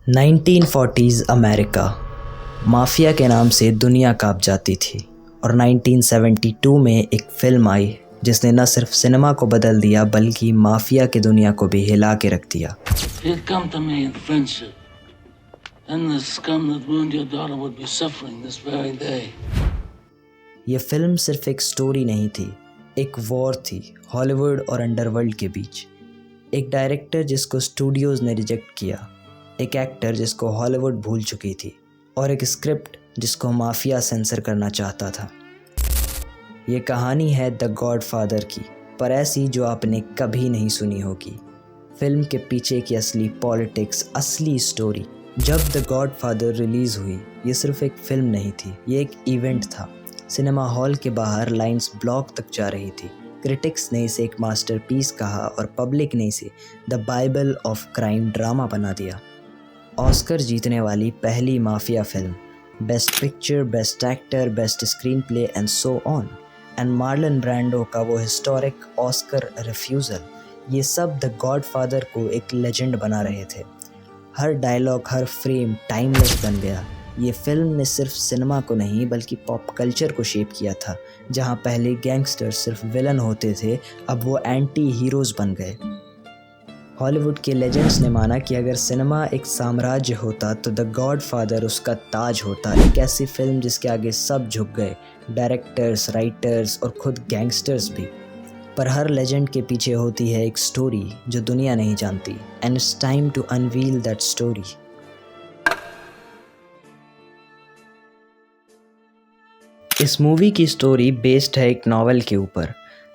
1940s America mafia के नाम से दुनिया कांप जाती थी और 1972 में एक फिल्म आई जिसने न सिर्फ सिनेमा को बदल दिया बल्कि माफिया की दुनिया को भी हिला के रख दिया। ये फिल्म सिर्फ एक स्टोरी नहीं थी, एक वॉर थी हॉलीवुड और अंडरवर्ल्ड के बीच। एक डायरेक्टर जिसको स्टूडियोज ने रिजेक्ट किया, एक एक्टर जिसको हॉलीवुड भूल चुकी थी और एक स्क्रिप्ट जिसको माफिया सेंसर करना चाहता था। ये कहानी है द गॉडफादर की, पर ऐसी जो आपने कभी नहीं सुनी होगी। फिल्म के पीछे की असली पॉलिटिक्स, असली स्टोरी। जब द गॉडफादर रिलीज़ हुई, ये सिर्फ एक फिल्म नहीं थी, ये एक इवेंट था। सिनेमा हॉल के बाहर लाइंस ब्लॉक तक जा रही थी। क्रिटिक्स ने इसे एक मास्टरपीस कहा और पब्लिक ने इसे the Bible of crime drama बना दिया। ऑस्कर जीतने वाली पहली mafia film, best picture, best actor, best screen play and so on. And Marlon Brando का वो हिस्टोरिक ऑस्कर रिफ्यूज़ल, ये सब द गॉडफादर को एक लेजेंड बना रहे थे। हर डायलॉग, हर फ्रेम टाइमलेस बन गया। ये फिल्म ने सिर्फ सिनेमा को नहीं बल्कि पॉप कल्चर को शेप किया था। जहाँ पहले गैंगस्टर्स सिर्फ विलन होते थे, अब वो एंटी हीरोज़ बन गए। हॉलीवुड के लेजेंड्स ने माना कि अगर सिनेमा एक साम्राज्य होता तो द गॉडफादर उसका ताज होता। एक ऐसी फिल्म जिसके आगे सब झुक गए, डायरेक्टर्स, राइटर्स और खुद गैंगस्टर्स भी। पर हर लेजेंड के पीछे होती है एक स्टोरी जो दुनिया नहीं जानती, and it's time to unveil that story. इस मूवी की स्टोरी बेस्ड है एक नॉवेल के ऊपर,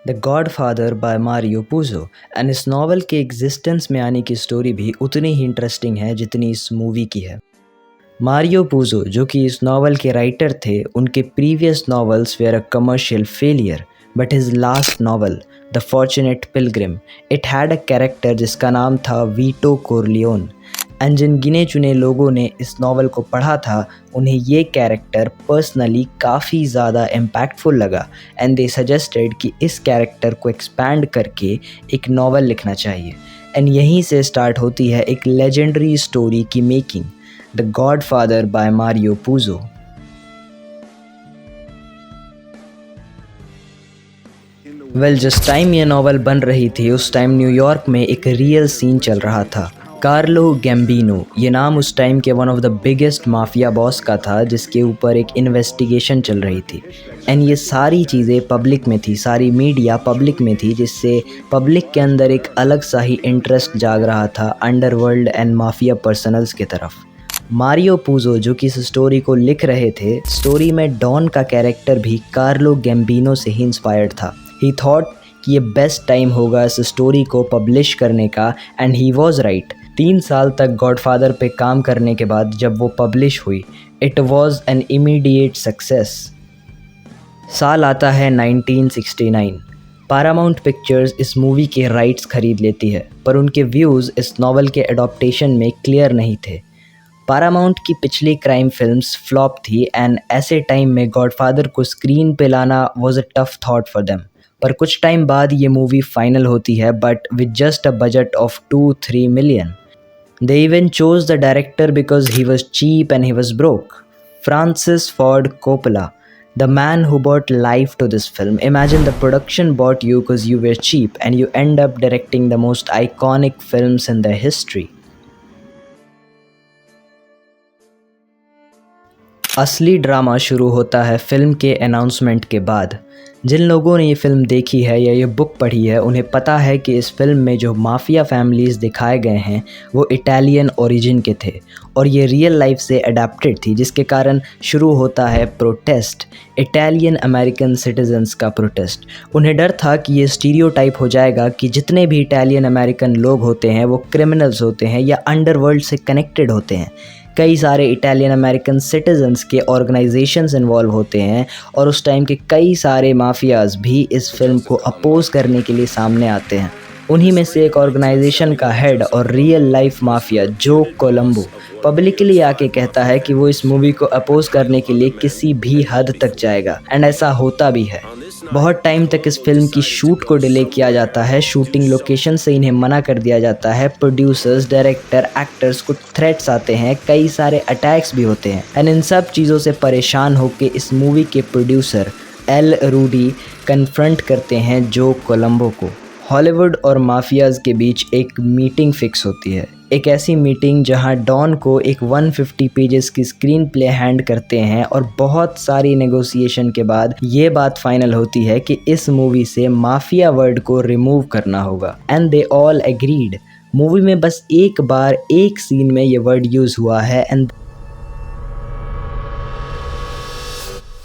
the Godfather by Mario Puzo. And इस नॉवल के एग्जिस्टेंस में आने की स्टोरी भी उतनी ही इंटरेस्टिंग है जितनी इस मूवी की है। मारियो पुज़ो, जो कि इस नॉवल के राइटर थे, उनके previous novels were a commercial failure, but his last novel the fortunate pilgrim, it had a character जिसका नाम था वीटो कोरलियोन। एंड जिन गिने चुने लोगों ने इस नॉवल को पढ़ा था, उन्हें ये कैरेक्टर पर्सनली काफ़ी ज़्यादा इम्पैक्टफुल लगा एंड दे सजेस्टेड कि इस कैरेक्टर को एक्सपैंड करके एक नॉवल लिखना चाहिए। एंड यहीं से स्टार्ट होती है एक लेजेंडरी स्टोरी की making, the Godfather by Mario Puzo. जिस टाइम ये नॉवल बन रही थी, उस टाइम न्यूयॉर्क में एक रियल सीन चल रहा था। कार्लो गैम्बिनो, ये नाम उस टाइम के one of the biggest mafia boss का था, जिसके ऊपर एक इन्वेस्टिगेशन चल रही थी। एंड ये सारी चीज़ें पब्लिक में थी, सारी मीडिया पब्लिक में थी, जिससे पब्लिक के अंदर एक अलग सा ही इंटरेस्ट जाग रहा था अंडरवर्ल्ड एंड माफिया पर्सनल्स की तरफ। मारियो पुज़ो, जो कि इस स्टोरी को लिख रहे थे, स्टोरी में डॉन का कैरेक्टर भी कार्लो गैम्बिनो से ही इंस्पायर्ड था। ही थॉट कि ये बेस्ट टाइम होगा इस स्टोरी को पब्लिश करने का, एंड ही वॉज राइट। 3 साल तक गॉडफादर पे काम करने के बाद जब वो पब्लिश हुई, it was an immediate success. साल आता है 1969। पैरामाउंट पिक्चर्स इस मूवी के राइट्स खरीद लेती है, पर उनके व्यूज़ इस नॉवल के एडॉप्टेशन में क्लियर नहीं थे। पैरामाउंट की पिछली क्राइम फिल्म्स फ्लॉप थी, एंड ऐसे टाइम में गॉडफादर को स्क्रीन पे लाना was a tough thought for them. पर कुछ टाइम बाद ये मूवी फाइनल होती है, but with just a budget of 2-3 million. They even chose the director because he was cheap and he was broke. Francis Ford Coppola, the man who brought life to this film. Imagine the production bought you because you were cheap and you end up directing the most iconic films in their history. असली drama शुरू होता है film के announcement के बाद। जिन लोगों ने ये फिल्म देखी है या ये बुक पढ़ी है, उन्हें पता है कि इस फिल्म में जो माफिया फैमिलीज़ दिखाए गए हैं वो इटालियन ओरिजिन के थे और ये रियल लाइफ से अडेप्टेड थी, जिसके कारण शुरू होता है प्रोटेस्ट, इटालियन अमेरिकन सिटीजन्स का प्रोटेस्ट। उन्हें डर था कि ये स्टीरियोटाइप हो जाएगा कि जितने भी इटालियन अमेरिकन लोग होते हैं वो क्रिमिनल्स होते हैं या अंडरवर्ल्ड से कनेक्टेड होते हैं। कई सारे इटालियन अमेरिकन सिटीजन्स के ऑर्गेनाइजेशंस इन्वॉल्व होते हैं और उस टाइम के कई सारे माफियाज भी इस फिल्म को अपोज करने के लिए सामने आते हैं। उन्हीं में से एक ऑर्गेनाइजेशन का हेड और रियल लाइफ माफिया जो कोलंबो पब्लिकली आके कहता है कि वो इस मूवी को अपोज करने के लिए किसी भी हद तक जाएगा, एंड ऐसा होता भी है। बहुत टाइम तक इस फिल्म की शूट को डिले किया जाता है, शूटिंग लोकेशन से इन्हें मना कर दिया जाता है, प्रोड्यूसर्स, डायरेक्टर, एक्टर्स को थ्रेट्स आते हैं, कई सारे अटैक्स भी होते हैं। एंड इन सब चीज़ों से परेशान होकर इस मूवी के प्रोड्यूसर एल रूडी कन्फ्रंट करते हैं जो कोलंबो को। हॉलीवुड और माफियाज़ के बीच एक मीटिंग फिक्स होती है, एक ऐसी मीटिंग जहां डॉन को एक 150 पेजेस की स्क्रीन प्ले हैंड करते हैं और बहुत सारी नेगोशिएशन के बाद ये बात फाइनल होती है कि इस मूवी से माफिया वर्ड को रिमूव करना होगा, and they all agreed. Movie में बस एक बार एक सीन में ये वर्ड यूज़ हुआ है, एंड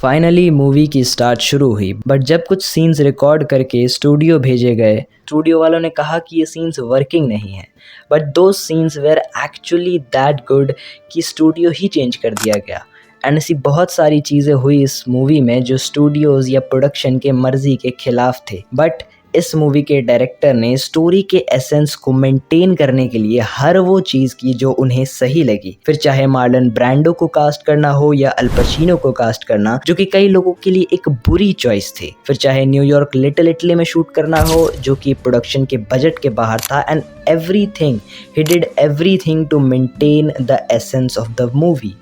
फाइनली मूवी की स्टार्ट शुरू हुई। बट जब कुछ सीन्स रिकॉर्ड करके स्टूडियो भेजे गए, स्टूडियो वालों ने कहा कि ये सीन्स वर्किंग नहीं है। बट दो scenes were actually that good कि स्टूडियो ही चेंज कर दिया गया। एंड ऐसी बहुत सारी चीज़ें हुई इस मूवी में जो स्टूडियोज़ या प्रोडक्शन के मर्जी के खिलाफ थे। बट इस मूवी के डायरेक्टर ने स्टोरी के एसेंस को मेंटेन करने के लिए हर वो चीज़ की जो उन्हें सही लगी। फिर चाहे मार्लन ब्रांडो को कास्ट करना हो या अल पचिनो को कास्ट करना, जो कि कई लोगों के लिए एक बुरी चॉइस थी। फिर चाहे न्यूयॉर्क लिटिल इटली में शूट करना हो, जो कि प्रोडक्शन के बजट के बाहर था। And everything, he did everything to maintain the essence of the movie.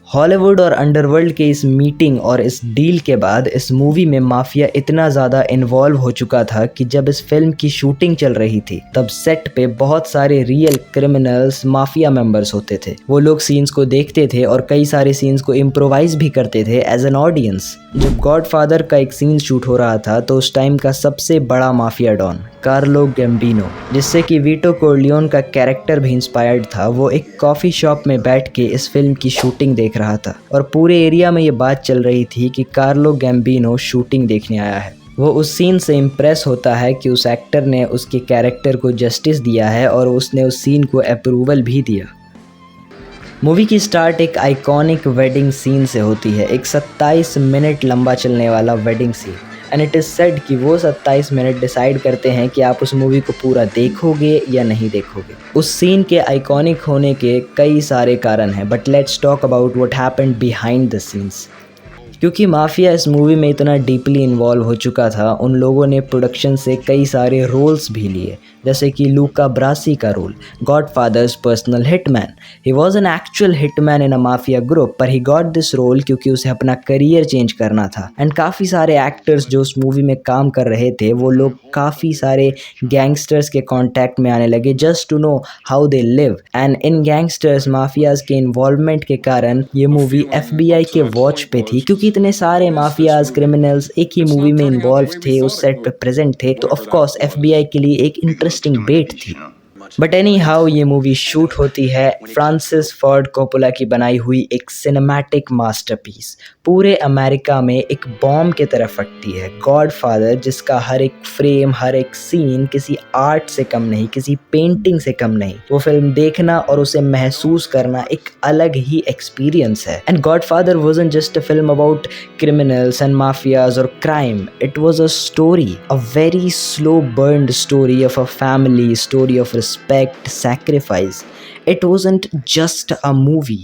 Hollywood और अंडरवर्ल्ड के इस मीटिंग और इस डील के बाद इस मूवी में माफिया इतना ज़्यादा इन्वॉल्व हो चुका था कि जब इस फिल्म की शूटिंग चल रही थी तब सेट पे बहुत सारे रियल क्रिमिनल्स, माफिया मेंबर्स होते थे। वो लोग सीन्स को देखते थे और कई सारे सीन्स को इम्प्रोवाइज भी करते थे एज एन ऑडियंस। जब गॉडफादर का एक सीन शूट हो रहा था तो उस टाइम का सबसे बड़ा माफिया डॉन कार्लो गैम्बिनो, जिससे कि वीटो कॉर्लियोन का कैरेक्टर भी इंस्पायर्ड था, वो एक कॉफ़ी शॉप में बैठ के इस फिल्म की शूटिंग देख रहा था और पूरे एरिया में ये बात चल रही थी कि कार्लो गैम्बिनो शूटिंग देखने आया है। वो उस सीन से इम्प्रेस होता है कि उस एक्टर ने उसके कैरेक्टर को जस्टिस दिया है और उसने उस सीन को अप्रूवल भी दिया। मूवी की स्टार्ट एक आइकॉनिक वेडिंग सीन से होती है, एक 27 मिनट लंबा चलने वाला wedding scene. And it is said कि वो 27 मिनट डिसाइड करते हैं कि आप उस मूवी को पूरा देखोगे या नहीं देखोगे। उस सीन के आइकॉनिक होने के कई सारे कारण हैं, but let's talk about what happened behind the scenes. क्योंकि माफिया इस मूवी में इतना डीपली इन्वॉल्व हो चुका था, उन लोगों ने प्रोडक्शन से कई सारे रोल्स भी लिए, जैसे कि लूका ब्रासी का role, Godfather's personal hitman. He was an actual hitman in a mafia group, पर ही गॉट दिस रोल क्योंकि उसे अपना करियर चेंज करना था। एंड काफ़ी सारे एक्टर्स जो उस मूवी में काम कर रहे थे, वो लोग काफ़ी सारे गैंगस्टर्स के कॉन्टैक्ट में आने लगे just to know how they live. And in gangsters, mafias के इन्वॉल्वमेंट के कारण ये मूवी FBI के वॉच पे थी, क्योंकि इतने सारे माफियाज, क्रिमिनल्स एक ही मूवी में इन्वॉल्व थे, उस सेट पे प्रेजेंट थे, तो ऑफ कोर्स FBI के लिए एक इंटरेस्टिंग बेट थी। बट एनी हाउ ये मूवी शूट होती है फ्रांसिस फोर्ड कोपोला की बनाई हुई एक सिनेमैटिक मास्टरपीस। पूरे अमेरिका में एक बॉम्ब की तरह फटती है गॉडफादर, जिसका हर एक फ्रेम, हर एक सीन किसी आर्ट से कम नहीं, किसी पेंटिंग से कम नहीं। वो फिल्म देखना और उसे महसूस करना एक अलग ही एक्सपीरियंस है। And godfather wasn't just a film about criminals and mafias or crime. It was a story, a very slow burned story of a family, story of respect, sacrifice. It wasn't just a movie.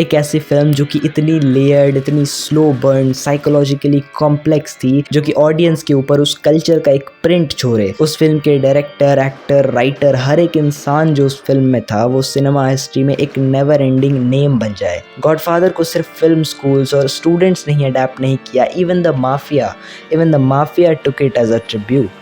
एक ऐसी film जो कि इतनी layered, इतनी slow burn, psychologically complex थी, जो कि audience के ऊपर उस कल्चर का एक प्रिंट छोड़े। उस फिल्म के डायरेक्टर, एक्टर, राइटर, हर एक इंसान जो उस फिल्म में था, वो सिनेमा हिस्ट्री में एक नेवर एंडिंग नेम बन जाए। गॉडफादर को सिर्फ फिल्म स्कूल्स और स्टूडेंट्स नहीं अडेप्ट नहीं किया, even the mafia took it as a tribute.